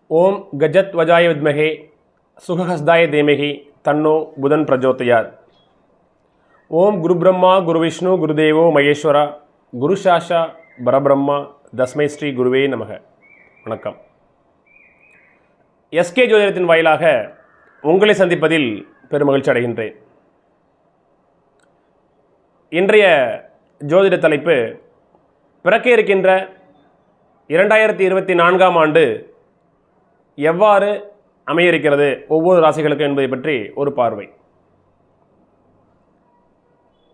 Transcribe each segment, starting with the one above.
ஓம் கஜத்வஜாய வித்மகே சுகஹஸ்தாய தேமகி தன்னோ புதன் பிரஜோதயாத். ஓம் குரு பிரம்மா குரு விஷ்ணு குருதேவோ மகேஸ்வரா குரு சாஷா பரபிரம்மா தஸ்மை ஸ்ரீ குருவே நமக. வணக்கம். எஸ்கே ஜோதிடத்தின் வாயிலாக உங்களை சந்திப்பதில் பெருமகிழ்ச்சி அடைகின்றேன். இன்றைய ஜோதிட தலைப்பு பிறக்க இருக்கின்ற 2024ஆம் ஆண்டு எவ்வாறு அமையிருக்கிறது ஒவ்வொரு ராசிகளுக்கு என்பதை பற்றி ஒரு பார்வை.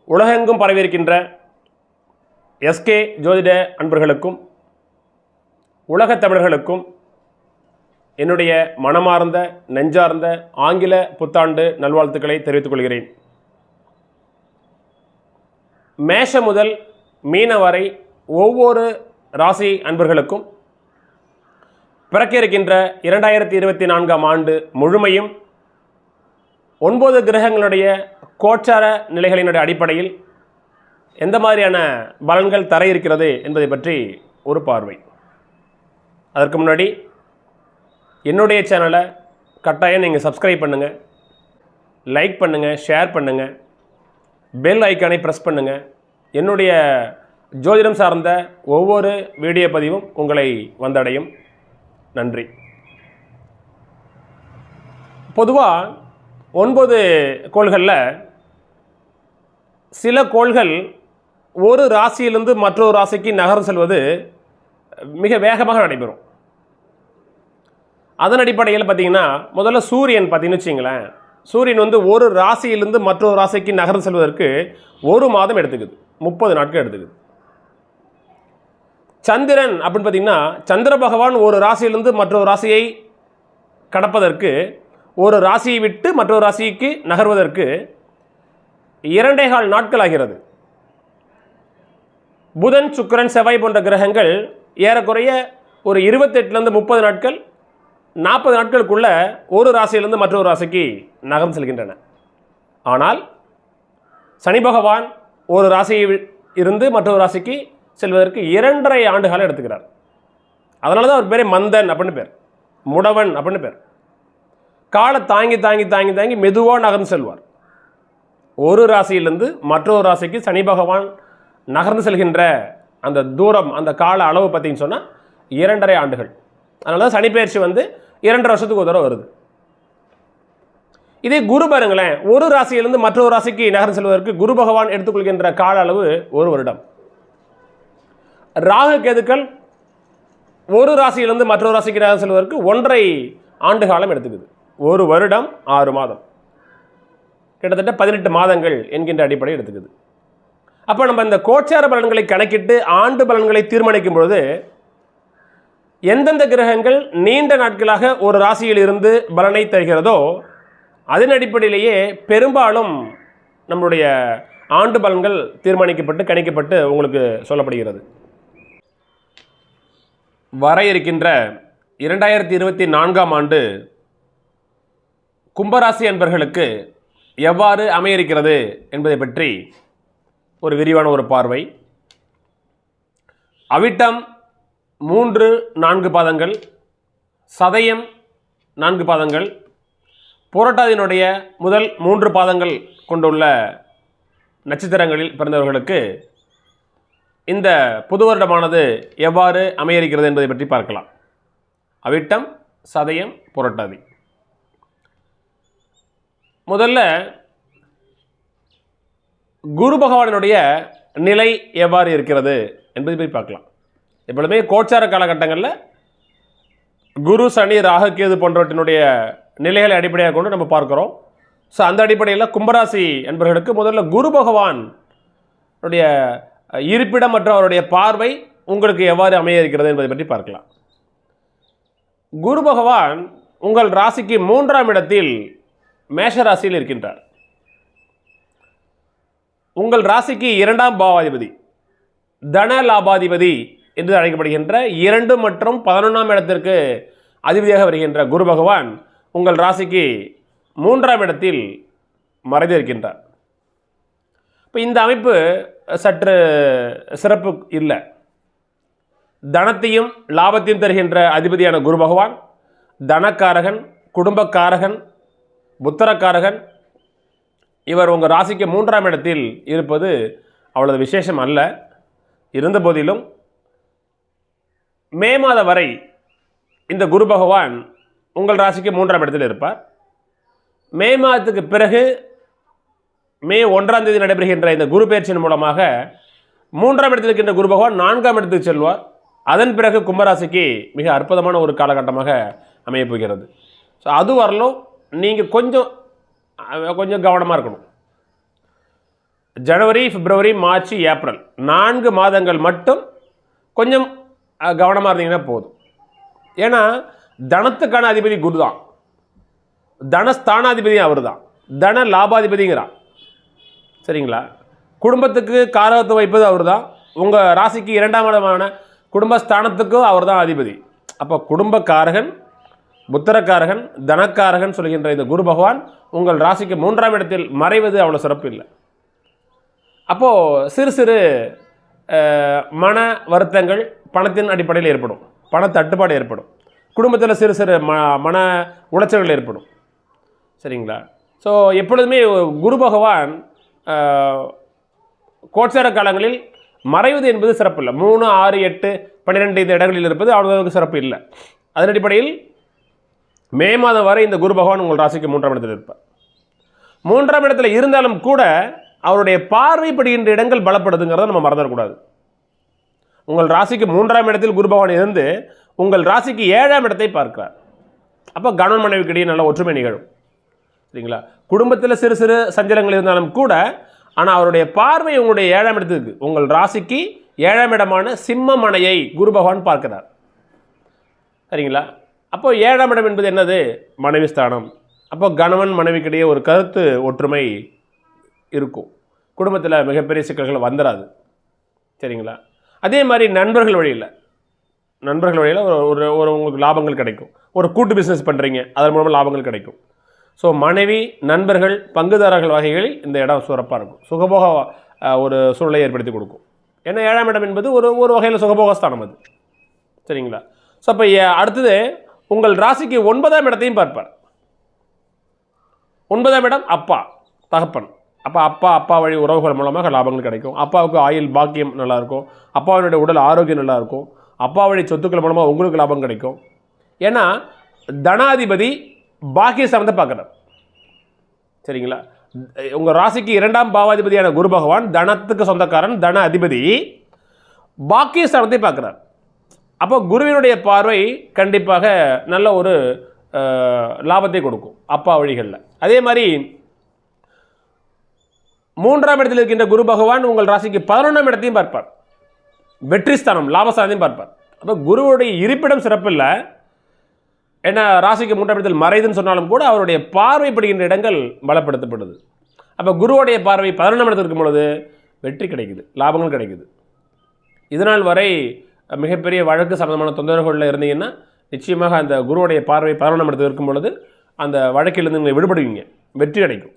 உலகெங்கும் பரவியிருக்கின்ற எஸ்கே ஜோதிட அன்பர்களுக்கும் உலகத் தமிழர்களுக்கும் என்னுடைய மனமார்ந்த நெஞ்சார்ந்த ஆங்கில புத்தாண்டு நல்வாழ்த்துக்களை தெரிவித்துக் கொள்கிறேன். மேஷ முதல் மீன வரை ஒவ்வொரு ராசி அன்பர்களுக்கும் பிறக்க இருக்கின்ற 2024ஆம் ஆண்டு முழுமையும் 9 கிரகங்களுடைய கோச்சார நிலைகளினுடைய அடிப்படையில் எந்த மாதிரியான பலன்கள் தர இருக்கிறது என்பதை பற்றி ஒரு பார்வை. அதற்கு முன்னாடி என்னுடைய சேனலை கட்டாயம் நீங்கள் சப்ஸ்கிரைப் பண்ணுங்கள், லைக் பண்ணுங்கள், ஷேர் பண்ணுங்கள், பெல் ஐக்கானை ப்ரெஸ் பண்ணுங்கள். என்னுடைய ஜோதிடம் சார்ந்த ஒவ்வொரு வீடியோ பதிவும் உங்களை வந்தடையும். நன்றி. பொதுவாக 9 கோள்களில் சில கோள்கள் ஒரு ராசியிலிருந்து மற்றொரு ராசிக்கு நகர்ந்து செல்வது மிக வேகமாக நடைபெறும். அதன் அடிப்படையில் பார்த்திங்கன்னா முதல்ல சூரியன் பார்த்திங்கன்னு வச்சிங்களேன், சூரியன் ஒரு ராசியிலிருந்து மற்றொரு ராசிக்கு நகர்ந்து செல்வதற்கு 1 மாதம் எடுத்துக்குது, 30 நாட்கள் எடுத்துக்குது. சந்திரன் அப்படின்னு பார்த்திங்கன்னா சந்திர பகவான் ஒரு ராசியிலிருந்து மற்றொரு ராசியை கடப்பதற்கு, ஒரு ராசியை விட்டு மற்றொரு ராசிக்கு நகர்வதற்கு 2.25 நாட்கள் ஆகிறது. புதன் சுக்கிரன் செவ்வாய் போன்ற கிரகங்கள் ஏறக்குறைய ஒரு 28லேருந்து 30 நாட்கள் 40 நாட்களுக்குள்ள ஒரு ராசியிலிருந்து மற்றொரு ராசிக்கு நகர்ந்து செல்கின்றன. ஆனால் சனி பகவான் ஒரு ராசியை இருந்து மற்றொரு ராசிக்கு செல்வதற்கு 2.5 ஆண்டுகாலம் எடுத்துக்கிறார். அதனால தான் அவர் பேரே மந்தன் அப்படின்னு பேர், முடவன் அப்படின்னு பேர். காலை தாங்கி தாங்கி தாங்கி தாங்கி மெதுவாக நகர்ந்து செல்வார். ஒரு ராசியிலிருந்து மற்றொரு ராசிக்கு சனி பகவான் நகர்ந்து செல்கின்ற அந்த தூரம், அந்த கால அளவு பார்த்தீங்கன்னு சொன்னால் 2.5 ஆண்டுகள். அதனால தான் சனி பயிற்சி 2.5 வருஷத்துக்கு ஒரு தடவை வருது. இதே குரு பாருங்களேன், ஒரு ராசியிலிருந்து மற்றொரு ராசிக்கு நகர்ந்து செல்வதற்கு குரு பகவான் எடுத்துக்கொள்கின்ற கால அளவு 1 வருடம். ராகு கேதுக்கள் ஒரு ராசியிலிருந்து மற்றொரு ராசிக்கு நகர்ந்து செல்வதற்கு 1.5 ஆண்டு காலம் எடுத்துக்குது. 1 வருடம் 6 மாதம், கிட்டத்தட்ட 18 மாதங்கள் என்கின்ற அடிப்படை எடுத்துக்குது. அப்போ நம்ம இந்த கோச்சார பலன்களை கணக்கிட்டு ஆண்டு பலன்களை தீர்மானிக்கும் பொழுது எந்தெந்த கிரகங்கள் நீண்ட நாட்களாக ஒரு ராசியில் இருந்து பலனை தருகிறதோ அதன் அடிப்படையிலேயே பெரும்பாலும் நம்மளுடைய ஆண்டு பலன்கள் தீர்மானிக்கப்பட்டு கணிக்கப்பட்டு உங்களுக்கு சொல்லப்படுகிறது. வர இருக்கின்ற 2024ஆம் ஆண்டு கும்பராசி அன்பர்களுக்கு எவ்வாறு அமையிருக்கிறது என்பதை பற்றி ஒரு விரிவான ஒரு பார்வை. அவிட்டம் 3-4 பாதங்கள், சதயம் 4 பாதங்கள், புரட்டாதியினுடைய முதல் 3 பாதங்கள் கொண்டுள்ள நட்சத்திரங்களில் பிறந்தவர்களுக்கு இந்த புது வருடமானது எவ்வாறு அமையிருக்கிறது என்பதை பற்றி பார்க்கலாம். அவிட்டம், சதயம், புரட்டாதி. முதல்ல குரு பகவானுடைய நிலை எவ்வாறு இருக்கிறது என்பதை பற்றி பார்க்கலாம். எப்பொழுதுமே கோச்சார காலகட்டங்களில் குரு சனி ராகு கேது போன்றவற்றினுடைய நிலைகளை அடிப்படையாக கொண்டு நம்ம பார்க்குறோம். ஸோ அந்த அடிப்படையில் கும்பராசி என்பவர்களுக்கு முதல்ல குரு பகவான் இருப்பிடம் மற்றும் அவருடைய பார்வை உங்களுக்கு எவ்வாறு அமைய இருக்கிறது என்பதை பற்றி பார்க்கலாம். குரு பகவான் உங்கள் ராசிக்கு 3ஆம் இடத்தில் மேஷ ராசியில் இருக்கின்றார். உங்கள் ராசிக்கு 2ஆம் பாவாதிபதி, தன லாபாதிபதி என்று அழைக்கப்படுகின்ற 2 மற்றும் 11ஆம் இடத்திற்கு அதிபதியாக வருகின்ற குரு பகவான் உங்கள் ராசிக்கு 3ஆம் இடத்தில் மறைந்து இருக்கின்றார். இப்போ இந்த அமைப்பு சற்று சிறப்பு இல்லை. தனத்தையும் லாபத்தையும் தருகின்ற அதிபதியான குரு பகவான் தனக்காரகன், குடும்பக்காரகன், புத்திரக்காரகன் இவர் உங்கள் ராசிக்கு 3ஆம் இடத்தில் இருப்பது அவ்வளவு விசேஷம் அல்ல. இருந்த போதிலும் மே மாதம் வரை இந்த குரு பகவான் உங்கள் ராசிக்கு 3ஆம் இடத்தில் இருப்பார். மே மாதத்துக்கு பிறகு மே 1ஆம் தேதி நடைபெறுகின்ற இந்த குரு பெயர்ச்சியின் மூலமாக 3ஆம் இடத்தில் இருக்கின்ற குரு பகவான் 4ஆம் இடத்துக்கு செல்வார். அதன் பிறகு கும்பராசிக்கு மிக அற்புதமான ஒரு காலகட்டமாக அமையப் போகிறது. ஸோ அது வரலும் நீங்கள் கொஞ்சம் கவனமாக இருக்கணும். ஜனவரி, பிப்ரவரி, மார்ச், ஏப்ரல் 4 மாதங்கள் மட்டும் கொஞ்சம் கவனமாக இருந்தீங்கன்னா போதும். ஏன்னா தனத்துக்கான அதிபதி குரு தான், தனஸ்தானாதிபதி அவர் தான், தன லாபாதிபதிங்கிறான். சரிங்களா? குடும்பத்துக்கு காரகத்தை வைப்பது அவர் தான். உங்கள் ராசிக்கு 2ஆம் இடமான குடும்பஸ்தானத்துக்கும் அவர் தான் அதிபதி. அப்போ குடும்பக்காரகன், புத்திரக்காரகன், தனக்காரகன் சொல்கின்ற இந்த குரு பகவான் உங்கள் ராசிக்கு 3ஆம் இடத்தில் மறைவது அவ்வளோ சிறப்பு இல்லை. அப்போது சிறு சிறு மன வருத்தங்கள் பணத்தின் அடிப்படையில் ஏற்படும், பண தட்டுப்பாடு ஏற்படும், குடும்பத்தில் சிறு சிறு மன உளைச்சல்கள் ஏற்படும். சரிங்களா? ஸோ எப்பொழுதுமே குரு பகவான் கோட்சார காலங்களில் மறைவது என்பது சிறப்பு இல்லை. 3, 6, 8, 12 இந்த இடங்களில் இருப்பது அவ்வளவுக்கு சிறப்பு இல்லை. அதன் அடிப்படையில் மே மாதம் வரை இந்த குரு பகவான் உங்கள் ராசிக்கு 3ஆம் இடத்தில் இருப்பார். 3ஆம் இடத்துல இருந்தாலும் கூட அவருடைய பார்வைப்படுகின்ற இடங்கள் பலப்படுதுங்கிறத நம்ம மறந்துடக்கூடாது. உங்கள் ராசிக்கு 3ஆம் இடத்தில் குரு பகவான் இருந்து உங்கள் ராசிக்கு 7ஆம் இடத்தை பார்க்கிறார். அப்போ கணவன் மனைவிக்கிடையே நல்ல ஒற்றுமை நிகழும். சரிங்களா? குடும்பத்தில் சிறு சிறு சஞ்சலங்கள் இருந்தாலும் கூட ஆனால் அவருடைய பார்வை உங்களுடைய 7ஆம் இடத்துக்கு, உங்கள் ராசிக்கு 7ஆம் இடமான சிம்ம மனையை குரு பகவான் பார்க்கிறார். சரிங்களா? அப்போ 7ஆம் இடம் என்பது என்னது? மனைவி ஸ்தானம். அப்போ கணவன் மனைவிக்கிடையே ஒரு கருத்து ஒற்றுமை இருக்கும். குடும்பத்தில் மிகப்பெரிய சிக்கல்கள் வந்துடாது. சரிங்களா? அதே மாதிரி நண்பர்கள் வழியில் ஒரு உங்களுக்கு லாபங்கள் கிடைக்கும். ஒரு கூட்டு பிஸ்னஸ் பண்ணுறீங்க, அதன் மூலமாக லாபங்கள் கிடைக்கும். ஸோ மனைவி, நண்பர்கள், பங்குதாரர்கள் வகைகளில் இந்த இடம் சிறப்பாக இருக்கும். சுகபோக ஒரு சூழ்நிலை ஏற்படுத்தி கொடுக்கும். ஏன்னா 7ஆம் இடம் என்பது ஒரு வகையில் சுகபோகஸ்தானம் அது. சரிங்களா? ஸோ அப்போ அடுத்தது உங்கள் ராசிக்கு 9ஆம் இடத்தையும் பார்ப்பார். 9ஆம் இடம் அப்பா, தகப்பன். அப்போ அப்பா வழி உறவுகள் மூலமாக லாபங்கள் கிடைக்கும். அப்பாவுக்கு ஆயுள் பாக்கியம் நல்லாயிருக்கும், அப்பாவினுடைய உடல் ஆரோக்கியம் நல்லாயிருக்கும், அப்பா வழி சொத்துக்கள் மூலமாக உங்களுக்கு லாபம் கிடைக்கும். ஏன்னா தனாதிபதி பாக்கியஸ்தானத்தை பார்க்குறார். சரிங்களா? உங்கள் ராசிக்கு 2ஆம் பாவாதிபதியான குரு பகவான் தனத்துக்கு சொந்தக்காரன், தன அதிபதி, பாக்கியஸ்தானத்தை பார்க்குறார். அப்போ குருவினுடைய பார்வை கண்டிப்பாக நல்ல ஒரு லாபத்தை கொடுக்கும் அப்பா வழிகளில். அதே மாதிரி 3ஆம் இடத்தில் இருக்கின்ற குரு பகவான் உங்கள் ராசிக்கு 11ஆம் இடத்தையும் பார்ப்பார். வெற்றி ஸ்தானம், லாபஸ்தானத்தையும் பார்ப்பார். அப்போ குருவுடைய இருப்பிடம் சிறப்பில்லை. ஏன்னா ராசிக்கு 3ஆம் இடத்தில் மறைதுன்னு சொன்னாலும் கூட அவருடைய பார்வைப்படுகின்ற இடங்கள் பலப்படுத்தப்படுது. அப்போ குருவுடைய பார்வை 11ஆம் இடத்தில் இருக்கும் பொழுது வெற்றி கிடைக்குது, லாபங்கள் கிடைக்குது. இதனால் வரை மிகப்பெரிய வழக்கு சம்பந்தமான தொந்தரவுகளில் இருந்தீங்கன்னா நிச்சயமாக அந்த குருவுடைய பார்வை 11ஆம் இடத்தில் இருக்கும் பொழுது அந்த வழக்கிலிருந்து நீங்கள் விடுபடுவீங்க, வெற்றி கிடைக்கும்.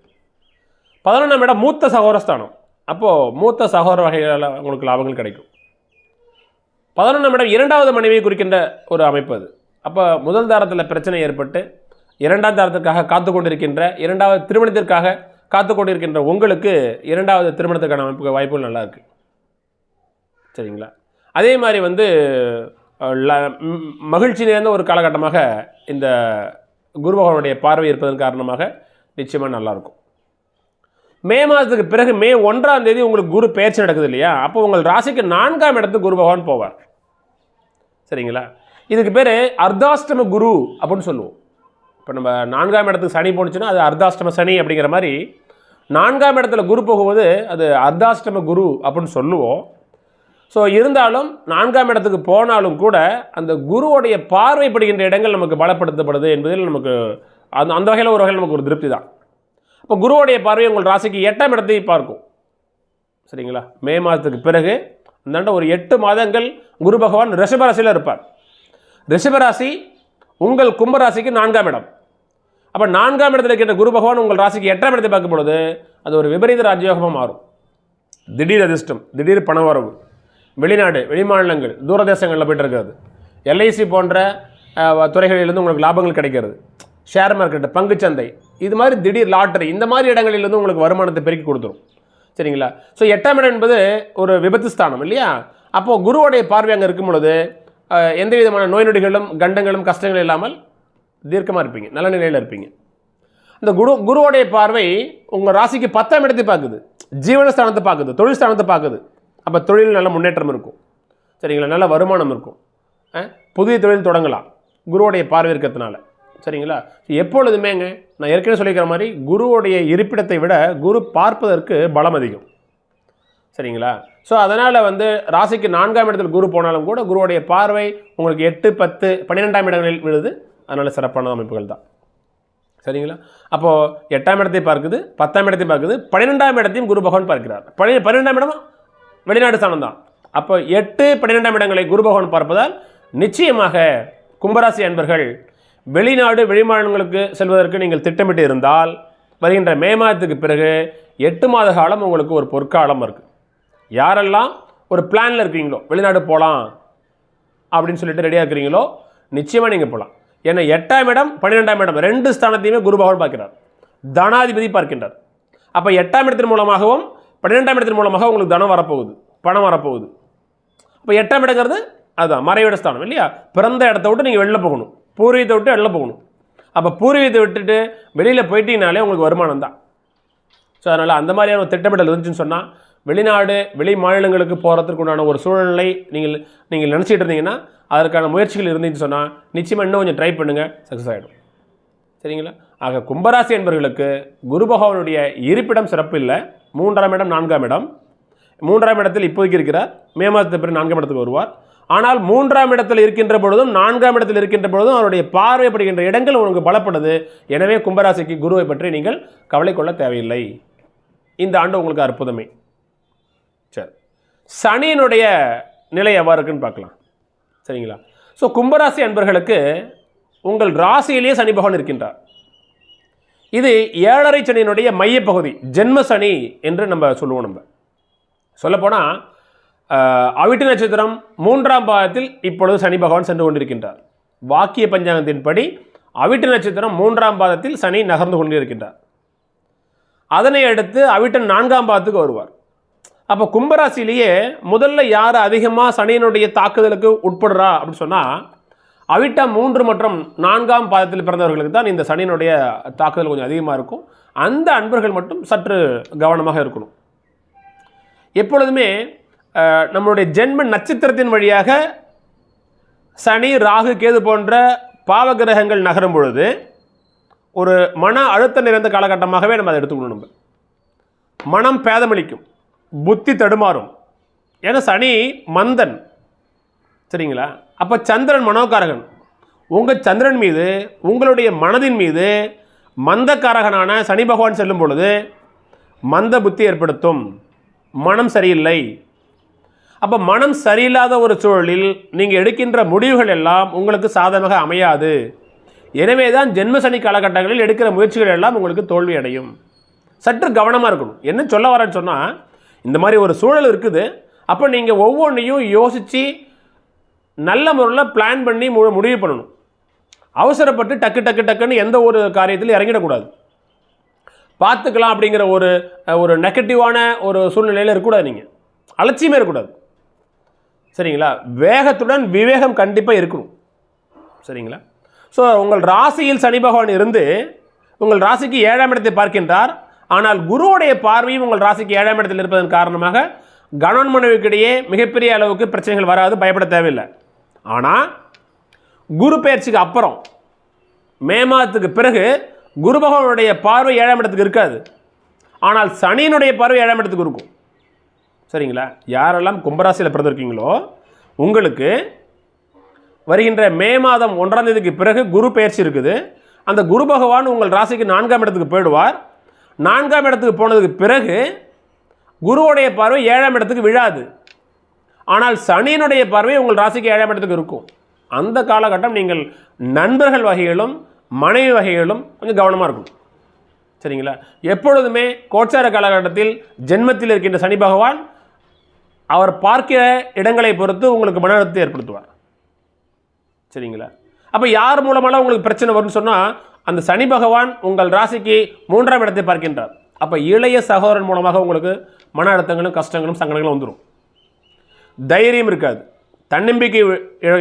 11ஆம் இடம் மூத்த சகோதரஸ்தானம். அப்போது மூத்த சகோதர வகைகளில் உங்களுக்கு லாபங்கள் கிடைக்கும். 11ஆம் இடம் 2வது மனைவியை குறிக்கின்ற ஒரு அமைப்பு அது. அப்போ முதல் தாரத்தில் பிரச்சனை ஏற்பட்டு 2ஆம் தாரத்திற்காக காத்து கொண்டிருக்கின்ற, 2வது திருமணத்திற்காக காத்து கொண்டிருக்கின்ற உங்களுக்கு 2வது திருமணத்துக்கான அமைப்பு வாய்ப்புகள் நல்லா இருக்குது. சரிங்களா? அதே மாதிரி மகிழ்ச்சி நிறைந்த ஒரு காலகட்டமாக இந்த குரு பகவானுடைய பார்வை இருப்பதன் காரணமாக நிச்சயமாக நல்லாயிருக்கும். மே மாதத்துக்கு பிறகு மே 1ஆம் தேதி உங்களுக்கு குரு பெயர்ச்சி நடக்குது இல்லையா? அப்போ உங்கள் ராசிக்கு 4ஆம் இடத்துக்கு குரு பகவான் போவார். சரிங்களா? இதுக்கு பேர் அர்த்தாஷ்டம குரு அப்படின்னு சொல்லுவோம். இப்போ நம்ம 4ஆம் இடத்துக்கு சனி போணுச்சுன்னா அது அர்த்தாஷ்டம சனி அப்படிங்கிற மாதிரி 4ஆம் இடத்துல குரு போகும்போது அது அர்த்தாஷ்டம குரு அப்படின்னு சொல்லுவோம். ஸோ இருந்தாலும் 4ஆம் இடத்துக்கு போனாலும் கூட அந்த குருவுடைய பார்வைப்படுகின்ற இடங்கள் நமக்கு பலப்படுத்தப்படுது என்பதில் நமக்கு அந்த வகையில் ஒரு வகையில் நமக்கு ஒரு திருப்தி தான். இப்போ குருவுடைய பார்வை உங்கள் ராசிக்கு 8ஆம் இடத்தை பார்க்கும். சரிங்களா? மே மாதத்துக்கு பிறகு அந்தாண்ட ஒரு 8 மாதங்கள் குரு பகவான் ரிஷபராசியில் இருப்பார். ரிஷபராசி உங்கள் கும்பராசிக்கு 4ஆம் இடம். அப்போ 4ஆம் இடத்தில் இருக்கின்ற குரு பகவான் உங்கள் ராசிக்கு 8ஆம் இடத்தை பார்க்கும் பொழுது அது ஒரு விபரீத ராஜயோகமாக மாறும். திடீர் அதிர்ஷ்டம், திடீர் பண வரவு, வெளிநாடு, வெளிமாநிலங்கள், தூரதேசங்களில் போய்ட்டு இருக்காது. எல்ஐசி போன்ற துறைகளிலிருந்து உங்களுக்கு லாபங்கள் கிடைக்கிறது, ஷேர் மார்க்கெட்டு, பங்குச்சந்தை, இது மாதிரி திடீர் லாட்டரி, இந்த மாதிரி இடங்களிலிருந்து உங்களுக்கு வருமானத்தை பெருக்கி கொடுத்துரும். சரிங்களா? ஸோ 8ஆம் இடம் என்பது ஒரு விபத்து ஸ்தானம் இல்லையா? அப்போது குருவோடைய பார்வை அங்கே இருக்கும் பொழுது எந்த விதமான நோய் நொடிகளும் கண்டங்களும் கஷ்டங்களும் இல்லாமல் தீர்க்கமாக இருப்பீங்க, நல்ல நிலையில் இருப்பீங்க. இந்த குருவோடைய பார்வை உங்கள் ராசிக்கு 10ஆம் இடத்தை பார்க்குது, ஜீவனஸ்தானத்தை பார்க்குது, தொழில் ஸ்தானத்தை பார்க்குது. அப்போ தொழில் நல்ல முன்னேற்றம் இருக்கும். சரிங்களா? நல்ல வருமானம் இருக்கும், புதிய தொழில் தொடங்கலாம் குருவோடைய பார்வை இருக்கிறதுனால. சரிங்களா? எப்பொழுதுமேங்க நான் ஏற்கனவே சொல்லிக்கிற மாதிரி குருவோடைய இருப்பிடத்தை விட குரு பார்ப்பதற்கு பலம் அதிகம். சரிங்களா? ஸோ அதனால் ராசிக்கு 4ஆம் இடத்தில் குரு போனாலும் கூட குருவோடைய பார்வை உங்களுக்கு 8, 10, 12ஆம் இடங்களில் விழுது. அதனால் சிறப்பான அமைப்புகள் தான். சரிங்களா? அப்போது 8ஆம் இடத்தை பார்க்குது, 10ஆம் இடத்தை பார்க்குது, 12ஆம் இடத்தையும் குரு பகவான் பார்க்கிறார். 12ஆம் இடம் வெளிநாடு ஸ்தானம் தான். அப்போ 8, 12ஆம் இடங்களை குரு பகவான் பார்ப்பதால் நிச்சயமாக கும்பராசி அன்பர்கள் வெளிநாடு வெளிமாநிலங்களுக்கு செல்வதற்கு நீங்கள் திட்டமிட்டு இருந்தால் வருகின்ற மே மாதத்துக்கு பிறகு 8 மாத காலம் உங்களுக்கு ஒரு பொற்காலம் இருக்குது. யாரெல்லாம் ஒரு பிளானில் இருக்கிறீங்களோ வெளிநாடு போகலாம் அப்படின்னு சொல்லிட்டு ரெடியாக இருக்கிறீங்களோ நிச்சயமாக நீங்கள் போகலாம். ஏன்னா 8ஆம் இடம் 12ஆம் இடம் 2 ஸ்தானத்தையுமே குரு பகவான் பார்க்கிறார், தனாதிபதி பார்க்கின்றார். அப்போ 8ஆம் இடத்தின் மூலமாகவும் 12ஆம் இடத்தின் மூலமாக உங்களுக்கு தனம் வரப்போகுது, பணம் வரப்போகுது. அப்போ 8ஆம் இடங்கிறது அதுதான் மறைவிட ஸ்தானம் இல்லையா? பிறந்த இடத்த விட்டு நீங்கள் வெளில போகணும், பூர்வீகத்தை விட்டு வெளில போகணும். அப்போ பூர்வீகத்தை விட்டுட்டு வெளியில் போயிட்டீங்கனாலே உங்களுக்கு வருமானம் தான். ஸோ அதனால் அந்த மாதிரியான ஒரு திட்டமிடல் இருந்துச்சுன்னு சொன்னால் வெளிநாடு வெளி மாநிலங்களுக்கு போகிறதுக்கு உண்டான ஒரு சூழ்நிலை நீங்கள் நினச்சிட்டு இருந்தீங்கன்னா அதற்கான முயற்சிகள் இருந்துச்சுன்னு சொன்னால் நிச்சயமாக இன்னும் கொஞ்சம் ட்ரை பண்ணுங்கள், சக்ஸஸ் ஆகிடும். சரிங்களா? ஆக கும்பராசி என்பவர்களுக்கு குரு பகவானுடைய இருப்பிடம் சிறப்பு இல்லை. 3ஆம் இடம் 4ஆம் இடம். 3ஆம் இடத்தில் இப்போதைக்கு இருக்கிறார், மே மாதத்துக்கு பிறகு 4ஆம் இடத்துக்கு வருவார். ஆனால் 3ஆம் இடத்தில் இருக்கின்ற பொழுதும் 4ஆம் இடத்தில் இருக்கின்ற பொழுதும் அவருடைய பார்வைப்படுகின்ற இடங்கள் உங்களுக்கு பலப்படுது. எனவே கும்பராசிக்கு குருவை பற்றி நீங்கள் கவலை கொள்ள தேவையில்லை. இந்த ஆண்டு உங்களுக்கு அற்புதமே. சரி, சனியினுடைய நிலை எவ்வாறு இருக்குன்னு பார்க்கலாம். சரிங்களா? ஸோ கும்பராசி அன்பர்களுக்கு உங்கள் ராசியிலேயே சனி பகவான் இருக்கின்றார். இது 7.5 சனியினுடைய மையப்பகுதி, ஜென்ம சனி என்று நம்ம சொல்லுவோம். நம்ம சொல்லப்போனால் அவிட்ட நட்சத்திரம் 3ஆம் பாதத்தில் இப்பொழுது சனி பகவான் சென்று கொண்டிருக்கின்றார். வாக்கிய பஞ்சாங்கத்தின்படி அவிட்ட நட்சத்திரம் 3ஆம் பாதத்தில் சனி நகர்ந்து கொண்டிருக்கின்றார். அதனை அடுத்து அவிட்டன் 4ஆம் பாதத்துக்கு வருவார். அப்போ கும்பராசிலேயே முதல்ல யார் அதிகமாக சனியினுடைய தாக்குதலுக்கு உட்படுறா அப்படின்னு சொன்னால் அவிட்டம் 3 மற்றும் 4ஆம் பாதத்தில் பிறந்தவர்களுக்கு தான் இந்த சனியினுடைய தாக்குதல் கொஞ்சம் அதிகமாக இருக்கும். அந்த அன்பர்கள் மட்டும் சற்று கவனமாக இருக்கணும். எப்பொழுதுமே நம்மளுடைய ஜென்ம நட்சத்திரத்தின் வழியாக சனி, ராகு, கேது போன்ற பாவகிரகங்கள் நகரும் பொழுது ஒரு மன அழுத்தம் நிறைந்த காலகட்டமாகவே நம்ம அதை எடுத்துக்கணும். நம்ம மனம் பேதமளிக்கும், புத்தி தடுமாறும். ஏன்னா சனி மந்தன். சரிங்களா? அப்போ சந்திரன் மனோகாரகன். உங்கள் சந்திரன் மீது உங்களுடைய மனதின் மீது மந்தக்காரகனான சனி பகவான் செல்லும் பொழுது மந்த புத்தி ஏற்படுத்தும், மனம் சரியில்லை. அப்போ மனம் சரியில்லாத ஒரு சூழலில் நீங்கள் எடுக்கின்ற முடிவுகள் எல்லாம் உங்களுக்கு சாதகமாக அமையாது. எனவே தான் ஜென்ம சனி காலகட்டங்களில் எடுக்கிற முயற்சிகள் எல்லாம் உங்களுக்கு தோல்வி அடையும். சற்று கவனமாக இருக்கணும். என்ன சொல்ல வரேன்னு சொன்னால் இந்த மாதிரி ஒரு சூழல் இருக்குது. அப்போ நீங்கள் ஒவ்வொன்றையும் யோசித்து நல்ல முறையில் பிளான் பண்ணி முடிவு பண்ணணும். அவசரப்பட்டு டக்குன்னு எந்த ஒரு காரியத்திலும் இறங்கிடக்கூடாது. பார்த்துக்கலாம் அப்படிங்கிற ஒரு நெகட்டிவான ஒரு சூழ்நிலையில் இருக்கக்கூடாது. நீங்கள் அலட்சியமே இருக்கக்கூடாது. சரிங்களா? வேகத்துடன் விவேகம் கண்டிப்பாக இருக்கணும். சரிங்களா? ஸோ உங்கள் ராசியில் சனி பகவான் இருந்து உங்கள் ராசிக்கு 7ஆம் இடத்தை பார்க்கின்றார். ஆனால் குருவுடைய பார்வையும் உங்கள் ராசிக்கு 7ஆம் இடத்தில் இருப்பதன் காரணமாக கணவன் மனைவிக்கிடையே மிகப்பெரிய அளவுக்கு பிரச்சனைகள் வராது, பயப்பட தேவையில்லை. ஆனால் குரு பயிற்சிக்கு அப்புறம் மே மாதத்துக்கு பிறகு குரு பகவானுடைய பார்வை 7ஆம் இடத்துக்கு இருக்காது. ஆனால் சனியினுடைய பார்வை 7ஆம் இடத்துக்கு இருக்கும். சரிங்களா? யாரெல்லாம் கும்பராசியில் பிறந்திருக்கீங்களோ உங்களுக்கு வருகின்ற மே மாதம் 1ஆம் தேதிக்கு பிறகு குரு பயிற்சி இருக்குது. அந்த குரு பகவான் உங்கள் ராசிக்கு 4ஆம் இடத்துக்கு போயிடுவார். 4ஆம் இடத்துக்கு போனதுக்கு பிறகு குருவுடைய பார்வை 7ஆம் இடத்துக்கு விழாது. ஆனால் சனியினுடைய பார்வை உங்கள் ராசிக்கு 7ஆம் இடத்துக்கு இருக்கும். அந்த காலகட்டம் நீங்கள் நண்பர்கள் வகைகளும் மனைவி வகைகளும் கொஞ்சம் கவனமாக இருக்கும். சரிங்களா? எப்பொழுதுமே கோச்சார காலகட்டத்தில் ஜென்மத்தில் இருக்கின்ற சனி பகவான் அவர் பார்க்கிற இடங்களை பொறுத்து உங்களுக்கு மன அழுத்தத்தை ஏற்படுத்துவார். சரிங்களா? அப்போ யார் மூலமாலாம் உங்களுக்கு பிரச்சனை வரும்னு சொன்னால் அந்த சனி பகவான் உங்கள் ராசிக்கு 3ஆம் இடத்தை பார்க்கின்றார். அப்போ இளைய சகோதரன் மூலமாக உங்களுக்கு மன அழுத்தங்களும் கஷ்டங்களும் சங்கடங்களும் வந்துடும். தைரியம் இருக்காது, தன்னம்பிக்கை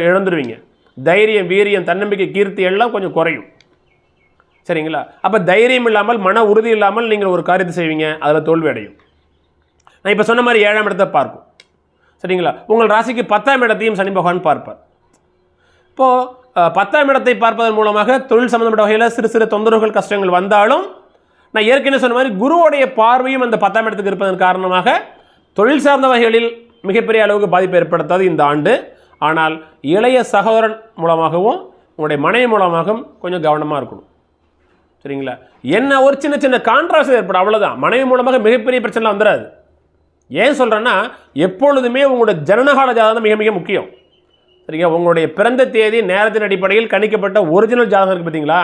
இழந்துருவீங்க. தைரியம், வீரியம், தன்னம்பிக்கை, கீர்த்தி எல்லாம் கொஞ்சம் குறையும். சரிங்களா? அப்போ தைரியம் இல்லாமல், மன உறுதி இல்லாமல் நீங்கள் ஒரு காரியத்தை செய்வீங்க, அதில் தோல்வி அடையும். நான் இப்போ சொன்ன மாதிரி 7ஆம் இடத்தை பார்க்கும். சரிங்களா? உங்கள் ராசிக்கு 10ஆம் இடத்தையும் சனி பகவான் பார்ப்பார். இப்போது 10ஆம் இடத்தை பார்ப்பதன் மூலமாக தொழில் சம்பந்தப்பட்ட வகையில் சிறு சிறு தொந்தரவுகள் கஷ்டங்கள் வந்தாலும், நான் ஏற்கனவே சொன்ன மாதிரி குருவோடைய பார்வையும் அந்த 10ஆம் இடத்துக்கு இருப்பதன் காரணமாக தொழில் சார்ந்த வகைகளில் மிகப்பெரிய அளவுக்கு பாதிப்பு ஏற்படுத்தாது இந்த ஆண்டு. ஆனால் இளைய சகோதரன் மூலமாகவும் உங்களுடைய மனைவி மூலமாகவும் கொஞ்சம் கவனமாக இருக்கணும். சரிங்களா? என்ன ஒரு சின்ன சின்ன கான்ட்ராஸ்ட் ஏற்படும், அவ்வளோதான். மனைவி மூலமாக மிகப்பெரிய பிரச்சனை வந்துடாது. ஏன் சொல்கிறேன்னா, எப்பொழுதுமே உங்களுடைய ஜனனகால ஜாதகம் மிக மிக முக்கியம். சரிங்களா? உங்களுடைய பிறந்த தேதி நேரத்தின் அடிப்படையில் கணிக்கப்பட்ட ஒரிஜினல் ஜாதகம் இருக்குது பார்த்தீங்களா,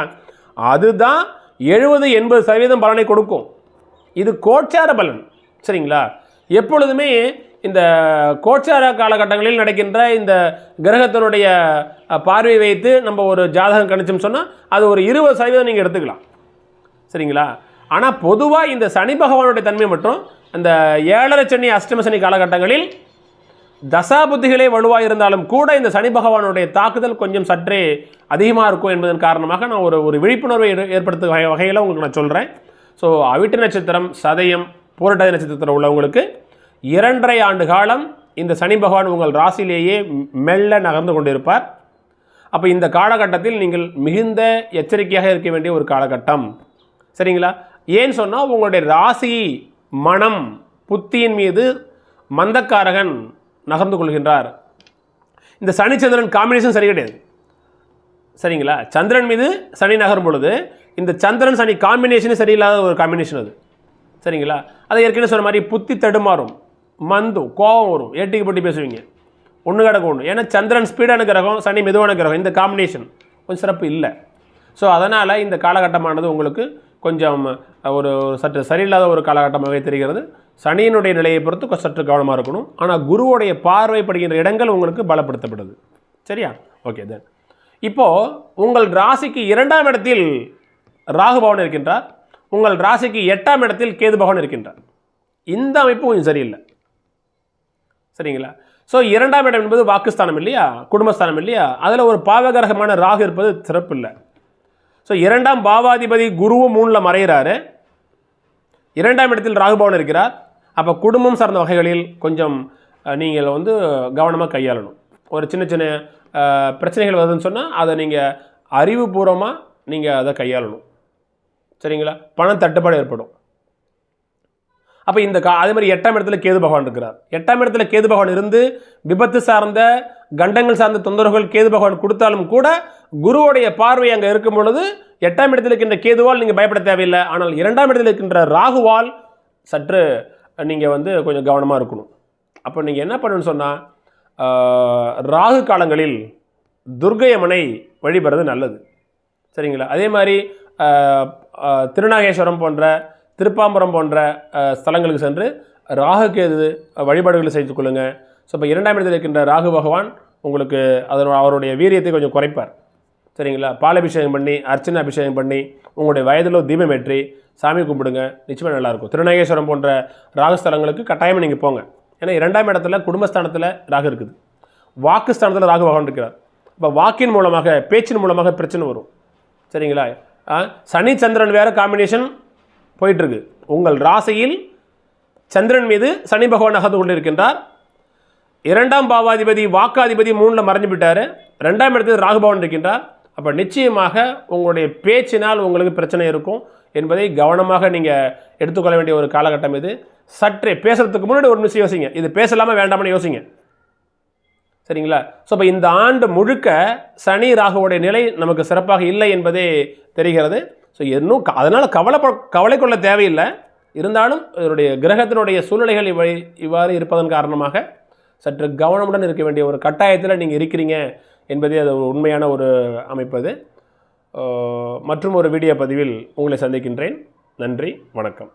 அதுதான் 70-80% பலனை கொடுக்கும். இது கோச்சார பலன். சரிங்களா? எப்பொழுதுமே இந்த கோச்சார காலகட்டங்களில் நடக்கின்ற இந்த கிரகத்தினுடைய பார்வை வைத்து நம்ம ஒரு ஜாதகம் கணிச்சோம்னு சொன்னால் அது ஒரு 20% நீங்கள் எடுத்துக்கலாம். சரிங்களா? ஆனால் பொதுவாக இந்த சனி பகவானுடைய தன்மை மட்டும் அந்த 7.5 சனி அஷ்டம சனி காலகட்டங்களில் தசா புத்திகளே வலுவாக இருந்தாலும் கூட இந்த சனி பகவானுடைய தாக்குதல் கொஞ்சம் சற்றே அதிகமாக இருக்கும் என்பதன் காரணமாக நான் ஒரு விழிப்புணர்வை ஏற்படுத்தும் வகையில் உங்களுக்கு நான் சொல்கிறேன். ஸோ அவிட்ட நட்சத்திரம், சதயம், பூரட்டாதி நட்சத்திரத்தில் உள்ளவங்களுக்கு 2.5 ஆண்டு காலம் இந்த சனி பகவான் உங்கள் ராசியிலேயே மெல்ல நகர்ந்து கொண்டிருப்பார். அப்போ இந்த காலகட்டத்தில் நீங்கள் மிகுந்த எச்சரிக்கையாக இருக்க வேண்டிய ஒரு காலகட்டம். சரிங்களா? ஏன்னு சொன்னால் உங்களுடைய ராசி, மனம், புத்தியின் மீது மந்தக்காரகன் நகர்ந்து கொள்கின்றார். இந்த சனி சந்திரன் காம்பினேஷன் சரி கிடையாது. சரிங்களா? சந்திரன் மீது சனி நகரும் பொழுது இந்த சந்திரன் சனி காம்பினேஷனே சரியில்லாத ஒரு காம்பினேஷன் அது. சரிங்களா? அதை ஏற்கனவே சொன்ன மாதிரி புத்தி தடுமாறும், மந்தும், கோபம் வரும், ஏட்டிக்கு போட்டி பேசுவீங்க, ஒன்று கிடக்க ஒன்று. ஏன்னா சந்திரன் ஸ்பீடான கிரகம், சனி மெதுவான கிரகம், இந்த காம்பினேஷன் கொஞ்சம் சிறப்பு இல்லை. ஸோ அதனால் இந்த காலகட்டமானது உங்களுக்கு கொஞ்சம் ஒரு சற்று சரியில்லாத ஒரு காலகட்டமாகவே தெரிகிறது. சனியினுடைய நிலையை பொறுத்து சற்று கவனமாக இருக்கணும். ஆனால் குருவோடைய பார்வைப்படுகின்ற இடங்கள் உங்களுக்கு பலப்படுத்தப்படுது. சரியா? ஓகே. தென் இப்போது உங்கள் ராசிக்கு 2ஆம் இடத்தில் ராகு பகவான் இருக்கின்றார், உங்கள் ராசிக்கு 8ஆம் இடத்தில் கேது பகவான் இருக்கின்றார். இந்த அமைப்பு கொஞ்சம் சரியில்லை. சரிங்களா? ஸோ 2ஆம் இடம் என்பது வாக்குஸ்தானம் இல்லையா, குடும்பஸ்தானம் இல்லையா, அதில் ஒரு பாவகரகமான ராகு இருப்பது சிறப்பு இல்லை. ஸோ 2ஆம் பாவாதிபதி குருவும் 3ல் மறைகிறாரு, 2ஆம் இடத்தில் ராகு பகவான் இருக்கிறார். அப்போ குடும்பம் சார்ந்த வகைகளில் கொஞ்சம் நீங்கள் கவனமாக கையாளணும். ஒரு சின்ன சின்ன பிரச்சனைகள் வருதுன்னு சொன்னால் அதை நீங்கள் அறிவுபூர்வமாக நீங்கள் அதை கையாளணும். சரிங்களா? பணம் தட்டுப்பாடு ஏற்படும். அப்போ இந்த அதே மாதிரி 8ஆம் இடத்துல கேது பகவான் இருக்கிறார். 8ஆம் இடத்துல கேது பகவான் இருந்து விபத்து சார்ந்த, கண்டங்கள் சார்ந்த தொந்தரவுகள் கேது பகவான் கொடுத்தாலும் கூட குருவோடைய பார்வை அங்கே இருக்கும் பொழுது 8ஆம் இடத்தில் இருக்கின்ற கேதுவால் நீங்கள் பயப்பட தேவையில்லை. ஆனால் 2ஆம் இடத்தில் இருக்கின்ற ராகுவால் சற்று நீங்கள் கொஞ்சம் கவனமாக இருக்கணும். அப்போ நீங்கள் என்ன பண்ணணும்னு சொன்னால், ராகு காலங்களில் துர்க்கை அம்மனை வழிபடுறது நல்லது. சரிங்களா? அதே மாதிரி திருநாகேஸ்வரம் போன்ற, திருப்பாம்பரம் போன்ற ஸ்தலங்களுக்கு சென்று ராகு கேது வழிபாடுகளை செய்து கொள்ளுங்கள். ஸோ இப்போ 2ஆம் இடத்தில் இருக்கின்ற ராகு பகவான் உங்களுக்கு அவருடைய வீரியத்தை கொஞ்சம் குறைப்பார். சரிங்களா? பாலபிஷேகம் பண்ணி, அர்ச்சனை அபிஷேகம் பண்ணி, உங்களுடைய வயதில் தீபம் ஏற்றி சாமி கும்பிடுங்க, நிச்சயமாக நல்லாயிருக்கும். திருநாகேஸ்வரம் போன்ற ராகுஸ்தலங்களுக்கு கட்டாயமாக நீங்கள் போங்க. ஏன்னா 2ஆம் இடத்துல குடும்பஸ்தானத்தில் ராகு இருக்குது, வாக்குஸ்தானத்தில் ராகு பகவான் இருக்கிறார். இப்போ வாக்கின் மூலமாக, பேச்சின் மூலமாக பிரச்சனை வரும். சரிங்களா? சனி சந்திரன் வேறு காம்பினேஷன் போயிட்டுருக்கு. உங்கள் ராசியில் சந்திரன் மீது சனி பகவான் நகர்ந்து கொண்டு இருக்கின்றார். 2ஆம் பாவாதிபதி வாக்காதிபதி 3ல் மறைஞ்சு விட்டார், 2ஆம் இடத்தில் ராகு பகவான் இருக்கின்றார். அப்போ நிச்சயமாக உங்களுடைய பேச்சினால் உங்களுக்கு பிரச்சனை இருக்கும் என்பதை கவனமாக நீங்கள் எடுத்துக்கொள்ள வேண்டிய ஒரு காலகட்டம் இது. சற்றே பேசுகிறதுக்கு முன்னாடி ஒரு நிமிஷம் யோசிங்க, இது பேசலாமா வேண்டாம்னு யோசிங்க. சரிங்களா? ஸோ இப்போ இந்த ஆண்டு முழுக்க சனி ராகுவோடைய நிலை நமக்கு சிறப்பாக இல்லை என்பதே தெரிகிறது. ஸோ இன்னும் அதனால் கவலை கொள்ள தேவையில்லை. இருந்தாலும் இதனுடைய கிரகத்தினுடைய சூழ்நிலைகள் இவ்வாறு இருப்பதன் காரணமாக சற்று கவனமுடன் இருக்க வேண்டிய ஒரு கட்டாயத்தில் நீங்கள் இருக்கிறீங்க என்பதே அது ஒரு உண்மையான ஒரு அமைப்பு. அது மற்றும் ஒரு வீடியோ பதிவில் உங்களை சந்திக்கின்றேன். நன்றி, வணக்கம்.